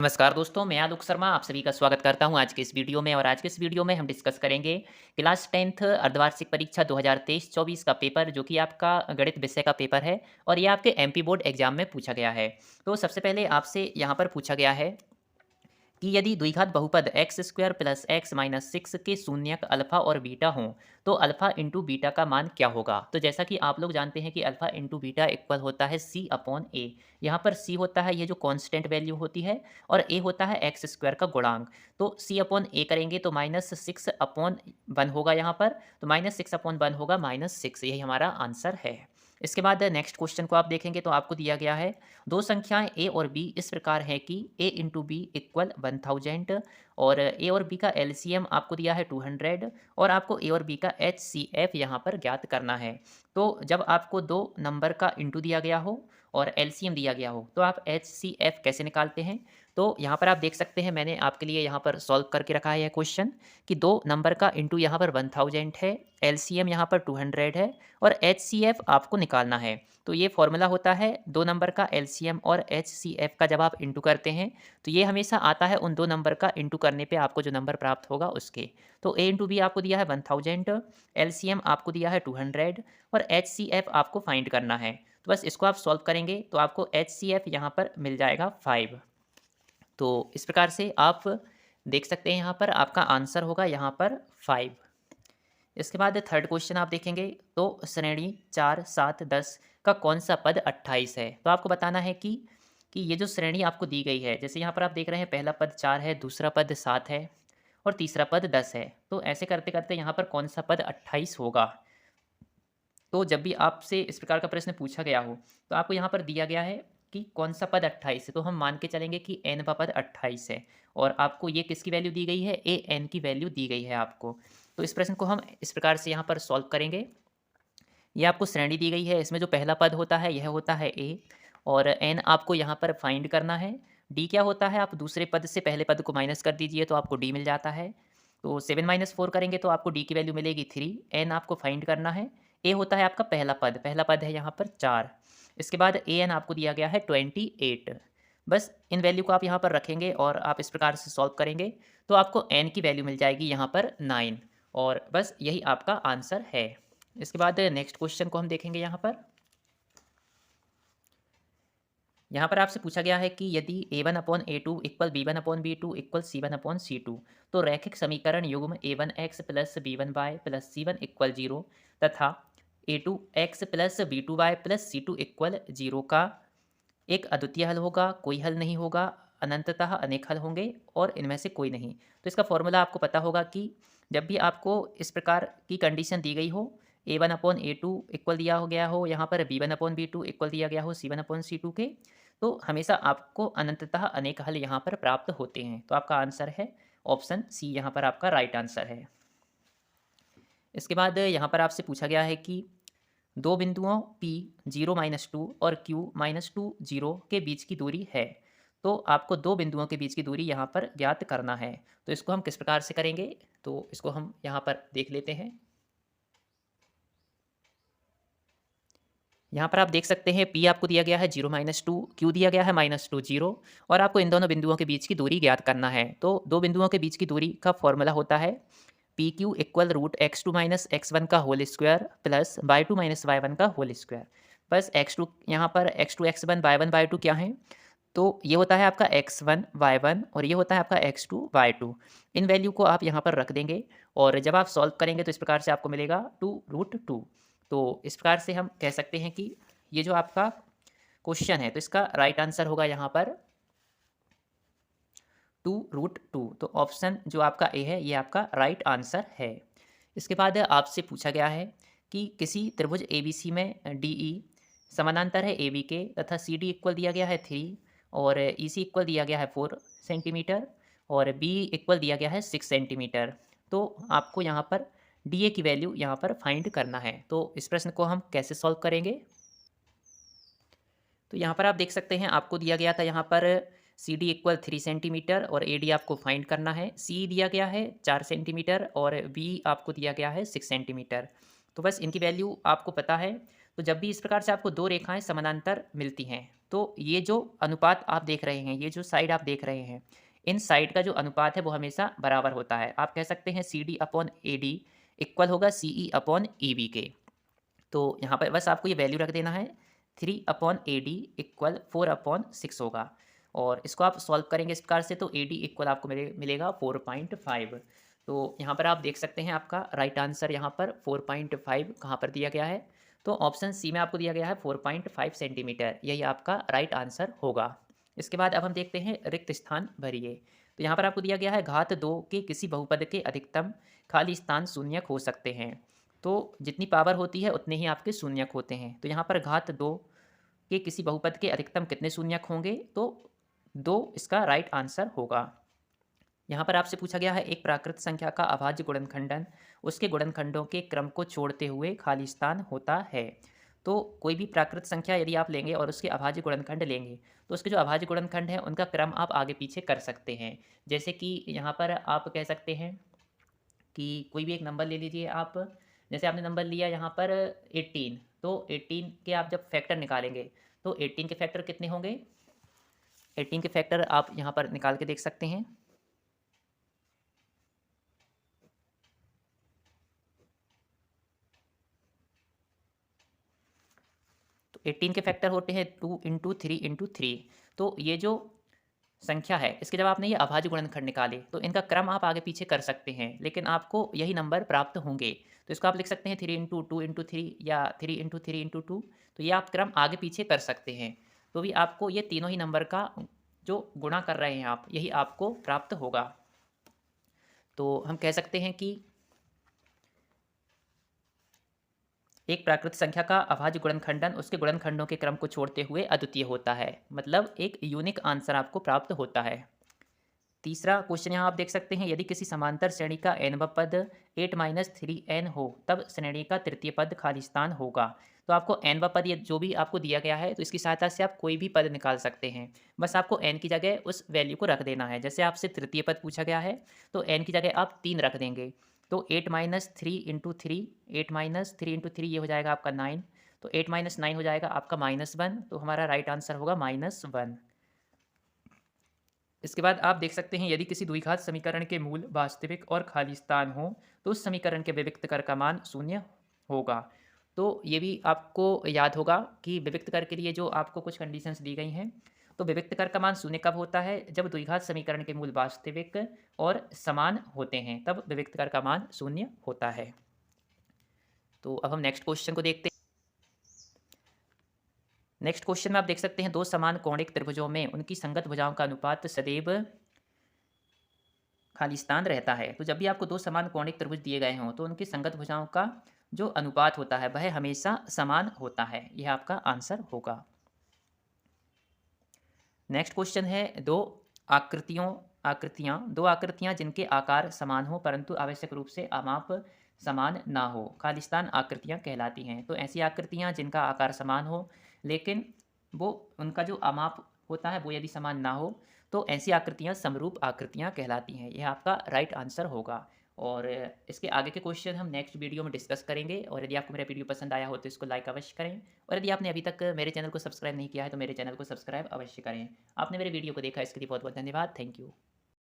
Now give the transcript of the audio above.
नमस्कार दोस्तों, मैं आलोक शर्मा आप सभी का स्वागत करता हूं आज के इस वीडियो में। और आज के इस वीडियो में हम डिस्कस करेंगे क्लास 10th अर्धवार्षिक परीक्षा 2023-24 का पेपर, जो कि आपका गणित विषय का पेपर है और ये आपके एमपी बोर्ड एग्जाम में पूछा गया है। तो सबसे पहले आपसे यहाँ पर पूछा गया है कि यदि द्विघात बहुपद x square plus x minus six के शून्यक अल्फा और बीटा हों तो अल्फा इंटू बीटा का मान क्या होगा। तो जैसा कि आप लोग जानते हैं कि अल्फा इंटू बीटा इक्वल होता है सी अपॉन ए। यहाँ पर सी होता है ये जो कांस्टेंट वैल्यू होती है और ए होता है एक्स स्क्वायर का गुणांक। तो सी अपॉन ए करेंगे तो माइनस सिक्स अपॉन वन होगा यहाँ पर। तो माइनस सिक्स अपॉन वन होगा माइनस सिक्स, यही हमारा आंसर है। इसके बाद नेक्स्ट क्वेश्चन को आप देखेंगे तो आपको दिया गया है दो संख्याएं ए और बी इस प्रकार है कि ए इंटू बी इक्वल 1000 और ए और बी का एलसीएम आपको दिया है 200 और आपको ए और बी का एच सी एफ यहाँ पर ज्ञात करना है। तो जब आपको दो नंबर का इंटू दिया गया हो और एलसीएम दिया गया हो तो आप एच सी एफ कैसे निकालते हैं। तो यहाँ पर आप देख सकते हैं मैंने आपके लिए यहाँ पर सॉल्व करके रखा है यह क्वेश्चन कि दो नंबर का इंटू यहाँ पर 1000 है, एलसीएम यहाँ पर 200 है और एच सी एफ आपको निकालना है। तो ये फॉर्मूला होता है दो नंबर का एलसीएम और एच सी एफ का जब आप इंटू करते हैं तो ये हमेशा आता है उन दो नंबर का इंटू करने पे आपको जो नंबर प्राप्त होगा उसके। तो ए इंटू बी आपको दिया है 1000, एलसीएम आपको दिया है 200 और एच सी एफ आपको फाइंड करना है। तो बस इसको आप सॉल्व करेंगे तो आपको एच सी एफ यहाँ पर मिल जाएगा 5। तो इस प्रकार से आप देख सकते हैं यहाँ पर आपका आंसर होगा यहाँ पर 5। इसके बाद थर्ड क्वेश्चन आप देखेंगे तो श्रेणी 4, 7, 10 का कौन सा पद 28 है। तो आपको बताना है कि ये जो श्रेणी आपको दी गई है, जैसे यहाँ पर आप देख रहे हैं पहला पद 4 है, दूसरा पद 7 है और तीसरा पद 10 है। तो ऐसे करते करते यहाँ पर कौन सा पद 28 होगा। तो जब भी आपसे इस प्रकार का प्रश्न पूछा गया हो तो आपको यहाँ पर दिया गया है कि कौन सा पद 28 है, तो हम मान के चलेंगे कि n का पद 28 है और आपको ये किसकी वैल्यू दी गई है, ए एन की वैल्यू दी गई है आपको। तो इस प्रश्न को हम इस प्रकार से यहाँ पर सॉल्व करेंगे। ये आपको श्रेणी दी गई है, इसमें जो पहला पद होता है यह होता है ए और एन आपको यहाँ पर फाइंड करना है। डी क्या होता है, आप दूसरे पद से पहले पद को माइनस कर दीजिए तो आपको डी मिल जाता है। तो 7 - 4 करेंगे तो आपको डी की वैल्यू मिलेगी 3। एन आपको फाइंड करना है। ए होता है आपका पहला पद है यहाँ पर 4। इसके बाद ए एन आपको दिया गया है 28। बस इन वैल्यू को आप यहाँ पर रखेंगे और आप इस प्रकार से सॉल्व करेंगे तो आपको एन की वैल्यू मिल जाएगी यहाँ पर 9 और बस यही आपका आंसर है। इसके बाद नेक्स्ट क्वेश्चन को हम देखेंगे यहाँ पर आपसे पूछा गया है कि यदि a1 upon a2 equal b1 upon b2 equal c1 upon c2 तो रैखिक समीकरण युग्म a1x plus b1y plus c1 equal 0 तथा a2x plus b2y plus c2 equal 0 का एक अद्वितीय हल होगा, कोई हल नहीं होगा, अनंततः अनेक हल होंगे और इनमें से कोई नहीं। तो इसका फॉर्मूला आपको पता होगा कि जब भी आपको इस प्रकार की कंडीशन दी गई हो, a1 अपॉन a2 इक्वल दिया हो गया हो, यहाँ पर b1 अपॉन b2 इक्वल दिया गया हो c1 अपॉन c2 के, तो हमेशा आपको अनंततः अनेक हल यहाँ पर प्राप्त होते हैं। तो आपका आंसर है ऑप्शन सी, यहाँ पर आपका राइट आंसर है। इसके बाद यहाँ पर आपसे पूछा गया है कि दो बिंदुओं P 0-2 और Q-2 0 के बीच की दूरी है। तो आपको दो बिंदुओं के बीच की दूरी यहाँ पर ज्ञात करना है। तो इसको हम किस प्रकार से करेंगे, तो इसको हम यहाँ पर देख लेते हैं। यहाँ पर आप देख सकते हैं P आपको दिया गया है 0-2, Q दिया गया है -2 0 और आपको इन दोनों बिंदुओं के बीच की दूरी ज्ञात करना है। तो दो बिंदुओं के बीच की दूरी का फॉर्मूला होता है P Q equal root x2 minus x1 का whole square plus y2 minus y1 का होल स्क्वायर। बस x2 यहाँ पर x2 x1 y1 y2 क्या है, तो ये होता है आपका x1 y1 और ये होता है आपका x2 y2। इन वैल्यू को आप यहाँ पर रख देंगे और जब आप सॉल्व करेंगे तो इस प्रकार से आपको मिलेगा 2√2। तो इस प्रकार से हम कह सकते हैं कि ये जो आपका क्वेश्चन है तो इसका राइट आंसर होगा यहाँ पर 2√2। तो ऑप्शन जो आपका ए है ये आपका राइट आंसर है। इसके बाद आपसे पूछा गया है कि किसी त्रिभुज ABC में DE समानांतर है AB के तथा CD इक्वल दिया गया है 3 और EC इक्वल दिया गया है 4 सेंटीमीटर और B इक्वल दिया गया है 6 सेंटीमीटर। तो आपको यहाँ पर DA की वैल्यू यहाँ पर फाइंड करना है। तो इस प्रश्न को हम कैसे सॉल्व करेंगे, तो यहाँ पर आप देख सकते हैं आपको दिया गया था यहाँ पर सी डी इक्वल 3 सेंटीमीटर और ए डी आपको फाइंड करना है। सी दिया गया है 4 सेंटीमीटर और बी आपको दिया गया है 6 सेंटीमीटर। तो बस इनकी वैल्यू आपको पता है। तो जब भी इस प्रकार से आपको दो रेखाएं समानांतर मिलती हैं तो ये जो अनुपात आप देख रहे हैं, ये जो साइड आप देख रहे हैं, इन साइड का जो अनुपात है वो हमेशा बराबर होता है। आप कह सकते हैं CD अपॉन AD इक्वल होगा CE अपॉन EB के। तो यहाँ पर बस आपको ये वैल्यू रख देना है, 3 अपॉन AD इक्वल 4 अपॉन 6 होगा और इसको आप सॉल्व करेंगे इस प्रकार से तो AD इक्वल आपको मिलेगा 4.5। तो यहाँ पर आप देख सकते हैं आपका राइट आंसर यहाँ पर 4.5 कहाँ पर दिया गया है, तो ऑप्शन सी में आपको दिया गया है 4.5 सेंटीमीटर, यही आपका राइट आंसर होगा। इसके बाद अब हम देखते हैं रिक्त स्थान भरिए। तो यहाँ पर आपको दिया गया है घात 2 के किसी बहुपद के अधिकतम खाली स्थान शून्यक हो सकते हैं। तो जितनी पावर होती है उतने ही आपके शून्यक होते हैं। तो यहाँ पर घात 2 के किसी बहुपद के अधिकतम कितने शून्यक होंगे, तो 2 इसका राइट आंसर होगा। यहाँ पर आपसे पूछा गया है एक प्राकृत संख्या का अभाज्य गुणनखंडन उसके गुणनखंडों के क्रम को छोड़ते हुए खाली स्थान होता है। तो कोई भी प्राकृत संख्या यदि आप लेंगे और उसके अभाज्य गुणनखंड लेंगे तो उसके जो अभाज्य गुणनखंड है उनका क्रम आप आगे पीछे कर सकते हैं। जैसे कि यहाँ पर आप कह सकते हैं कि कोई भी एक नंबर ले लीजिए आप, जैसे आपने नंबर लिया यहाँ पर 18, तो 18 के आप जब फैक्टर निकालेंगे तो 18 के फैक्टर कितने होंगे, 18 के फैक्टर आप यहाँ पर निकाल के देख सकते हैं। तो 18 के फैक्टर होते हैं 2 इंटू 3 इंटू 3। तो ये जो संख्या है इसके जब आपने ये अभाज्य गुणनखंड निकाले तो इनका क्रम आप आगे पीछे कर सकते हैं, लेकिन आपको यही नंबर प्राप्त होंगे। तो इसको आप लिख सकते हैं 3 इंटू 2 इंटू 3 या 3 इंटू 3 इंटू 2। तो ये आप क्रम आगे पीछे कर सकते हैं, तो भी आपको ये तीनों ही नंबर का जो गुणा कर रहे हैं आप, यही आपको प्राप्त होगा। तो हम कह सकते हैं कि एक प्राकृत संख्या का अभाज्य गुणनखंडन उसके गुणनखंडों के क्रम को छोड़ते हुए अद्वितीय होता है, मतलब एक यूनिक आंसर आपको प्राप्त होता है। तीसरा क्वेश्चन यहाँ आप देख सकते हैं यदि किसी समांतर श्रेणी का nवां पद 8-3n हो तब श्रेणी का तृतीय पद खाली स्थान होगा। तो आपको nवां पद ये जो भी आपको दिया गया है तो इसकी सहायता से आप कोई भी पद निकाल सकते हैं। बस आपको n की जगह उस वैल्यू को रख देना है। जैसे आपसे तृतीय पद पूछा गया है तो n की जगह आप 3 रख देंगे। तो 8-3 इंटू 3, 8-3 इंटू 3 ये हो जाएगा आपका 9। तो 8-9 हो जाएगा आपका -1, तो हमारा राइट आंसर होगा -1। इसके बाद आप देख सकते हैं यदि किसी द्विघात समीकरण के मूल वास्तविक और खाली स्थान हो तो उस समीकरण के विविक्त कर का मान 0 होगा। तो ये भी आपको याद होगा कि विविक्त कर के लिए जो आपको कुछ कंडीशंस दी गई हैं, तो विविक्त कर का मान 0 कब होता है, जब द्विघात समीकरण के मूल वास्तविक और समान होते हैं, तब विविक्त कर का मान 0 होता है। तो अब हम नेक्स्ट क्वेश्चन को देखते हैं। नेक्स्ट क्वेश्चन में आप देख सकते हैं दो समान कोणिक त्रिभुजों में उनकी संगत भुजाओं का अनुपात सदैव खाली स्थान रहता है। तो जब भी आपको दो समान कोणिक त्रिभुज दिए गए हों तो उनकी संगत भुजाओं का जो अनुपात होता है वह हमेशा समान होता है, यह आपका आंसर होगा। नेक्स्ट क्वेश्चन है दो आकृतियां जिनके आकार समान हो परंतु आवश्यक रूप से आमाप समान ना हो खाली स्थान आकृतियां कहलाती हैं। तो ऐसी आकृतियां जिनका आकार समान हो लेकिन वो उनका जो आमाप होता है वो यदि समान ना हो तो ऐसी आकृतियां समरूप आकृतियां कहलाती हैं, यह आपका राइट आंसर होगा। और इसके आगे के क्वेश्चन हम नेक्स्ट वीडियो में डिस्कस करेंगे। और यदि आपको मेरा वीडियो पसंद आया हो तो इसको लाइक अवश्य करें, और यदि आपने अभी तक मेरे चैनल को सब्सक्राइब नहीं किया है तो मेरे चैनल को सब्सक्राइब अवश्य करें। आपने मेरे वीडियो को देखा इसके लिए बहुत बहुत धन्यवाद। Thank you.